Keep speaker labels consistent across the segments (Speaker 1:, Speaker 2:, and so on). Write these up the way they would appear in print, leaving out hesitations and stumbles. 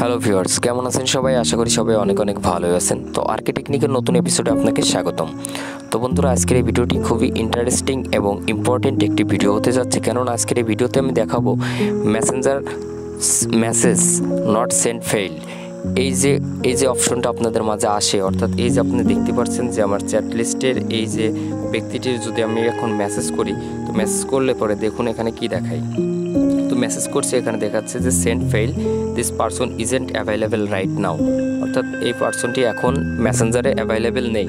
Speaker 1: Hello viewers, কেমন আছেন সবাই? আশা করি সবাই অনেক অনেক ভালোই আছেন। তো আরকে টেকনিকের নতুন এপিসোডে আপনাকে স্বাগতম। তো বন্ধুরা, আজকের এই ভিডিওটি খুবই ইন্টারেস্টিং এবং ইম্পর্টেন্ট একটি ভিডিও হতে যাচ্ছে, কেননা আজকের এই ভিডিওতে আমি দেখাবো Messenger message not send fail. এই যে অপশনটা আপনাদের মাঝে আসে, অর্থাৎ এই যে আপনি দেখতে পাচ্ছেন যে আমার চ্যাট লিস্টের এই যে ব্যক্তিটির যদি আমি এখন মেসেজ করি, তো মেসেজ করলে পরে দেখুন এখানে কি দেখায়। তো মেসেজ করছে, এখানে দেখাচ্ছে যে send fail, this person isn't available right now, অর্থাৎ এই পারসনটি এখন মেসেঞ্জারে অ্যাভেলেবেল নেই।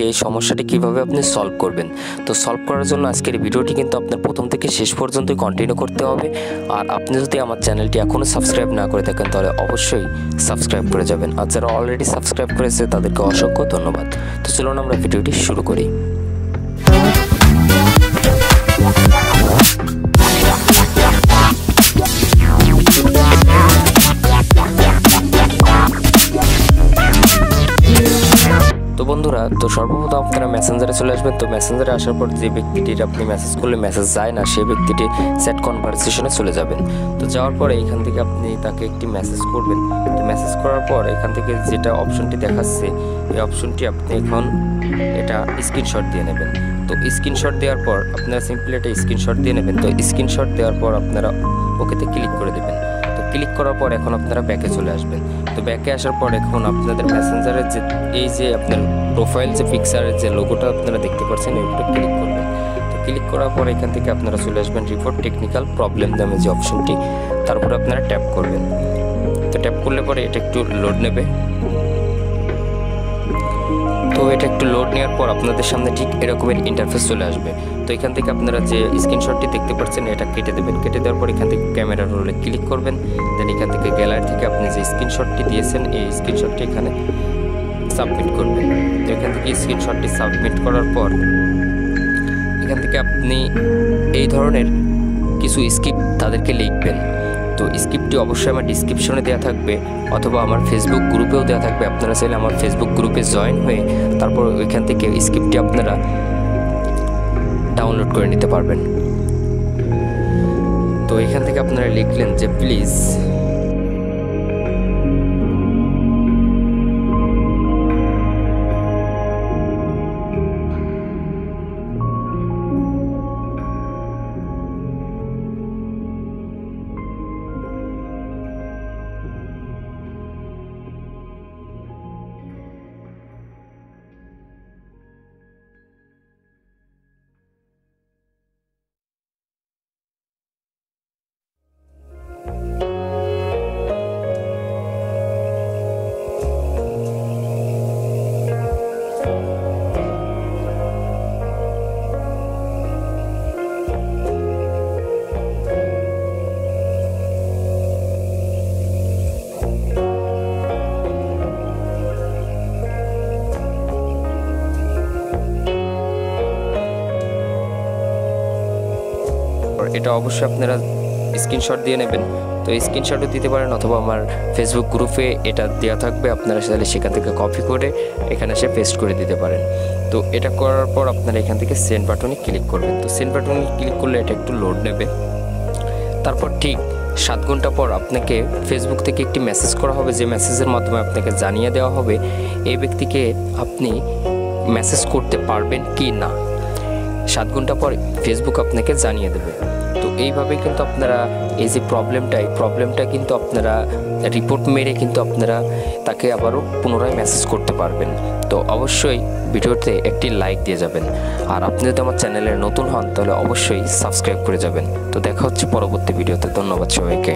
Speaker 1: এই সমস্যাটি কীভাবে আপনি সলভ করবেন? তো সলভ করার জন্য আজকের ভিডিওটি কিন্তু আপনার প্রথম থেকে শেষ পর্যন্তই কন্টিনিউ করতে হবে। আর আপনি যদি আমার চ্যানেলটি এখনও সাবস্ক্রাইব না করে থাকেন তাহলে অবশ্যই সাবস্ক্রাইব করে যাবেন, আর যারা অলরেডি সাবস্ক্রাইব করেছে তাদেরকে অসংখ্য ধন্যবাদ। তো চলুন আমরা ভিডিওটি শুরু করি। তো বন্ধুরা, তো সর্বপ্রথম আপনারা মেসেঞ্জারে চলে আসবেন। তো মেসেঞ্জারে আসার পর যে ব্যক্তিটির আপনি মেসেজ করলে মেসেজ যায় না, সেই ব্যক্তিটি চ্যাট কনভারসেশনে চলে যাবেন। তো যাওয়ার পরে এখান থেকে আপনি তাকে একটি মেসেজ করবেন। তো মেসেজ করার পর এখান থেকে যেটা অপশনটি দেখাচ্ছে, এই অপশনটি আপনি এখন এটা স্ক্রিনশট দিয়ে নেবেন। তো স্ক্রিনশট দেওয়ার পর আপনারা সিম্পলি এটা স্ক্রিনশট দিয়ে নেবেন। তো স্ক্রিনশট দেওয়ার পর আপনারা ওকেতে ক্লিক করে দেবেন। তো ক্লিক করার পর এখন আপনারা ব্যাকে চলে আসবেন। তো ব্যাকে আসার পর এখন আপনাদের মেসেঞ্জারের যে এই যে আপনার প্রোফাইল যে পিকচারের যে লোগোটা আপনারা দেখতে পাচ্ছেন, এর উপরে ক্লিক করবেন। তো ক্লিক করার পর এখান থেকে আপনারা চলে আসবেন রিপোর্ট টেকনিক্যাল প্রবলেম নামে যে অপশনটি, তারপর আপনারা ট্যাপ করবেন। তো ট্যাপ করলে পরে এটা একটু লোড নেবে। তো এটা একটু লোড নেওয়ার পর আপনাদের সামনে ঠিক এরকমের ইন্টারফেস চলে আসবে। তো এখান থেকে আপনারা যে স্ক্রিনশটটি দেখতে পাচ্ছেন এটা কেটে দেবেন। কেটে দেওয়ার পর এখান থেকে ক্যামেরার রোলে ক্লিক করবেন। দেন এখান থেকে গ্যালারি থেকে আপনি যে স্ক্রিনশটটি দিয়েছেন এই স্ক্রিনশটটি এখানে সাবমিট করবেন। তো এখান থেকে স্ক্রিনশটটি সাবমিট করার পর এখান থেকে আপনি এই ধরনের কিছু স্ক্রিপ্ট তাদেরকে লিখবেন। তো স্ক্রিপ্টটি অবশ্যই আমার ডিসক্রিপশনে দেওয়া থাকবে অথবা আমার ফেসবুক গ্রুপেও দেওয়া থাকবে। আপনারা চাইলে আমার ফেসবুক গ্রুপে জয়েন হয়ে তারপর ওইখান থেকে স্ক্রিপ্টটি আপনারা ডাউনলোড করে নিতে পারবেন। তো এখান থেকে আপনারা লিখলেন যে প্লিজ এটা অবশ্যই আপনারা স্ক্রিনশট দিয়ে নেবেন। তো স্ক্রিনশটও দিতে পারেন অথবা আমার ফেসবুক গ্রুপে এটা দেওয়া থাকবে, আপনারা চাইলে সেখান থেকে কপি করে এখানে এসে পেস্ট করে দিতে পারেন। তো এটা করার পর আপনারা এখান থেকে সেন্ড বাটনে ক্লিক করবেন। তো সেন্ড বাটনে ক্লিক করলে এটা একটু লোড নেবে। তারপর ঠিক 7 ঘন্টা পর আপনাকে ফেসবুক থেকে একটি মেসেজ করা হবে, যে মেসেজের মাধ্যমে আপনাকে জানিয়ে দেওয়া হবে এই ব্যক্তিকে আপনি মেসেজ করতে পারবেন কি না। 7 ঘন্টা পর ফেসবুক আপনাকে জানিয়ে দেবে। তো এইভাবে কিন্তু আপনারা এই যে প্রবলেমটা কিন্তু আপনারা রিপোর্ট মেরে কিন্তু আপনারা তাকে আবারও পুনরায় মেসেজ করতে পারবেন। তো অবশ্যই ভিডিওতে একটি লাইক দিয়ে যাবেন, আর আপনি যদি আমার চ্যানেলে নতুন হন তাহলে অবশ্যই সাবস্ক্রাইব করে যাবেন। তো দেখা হচ্ছে পরবর্তী ভিডিওতে। ধন্যবাদ সবাইকে।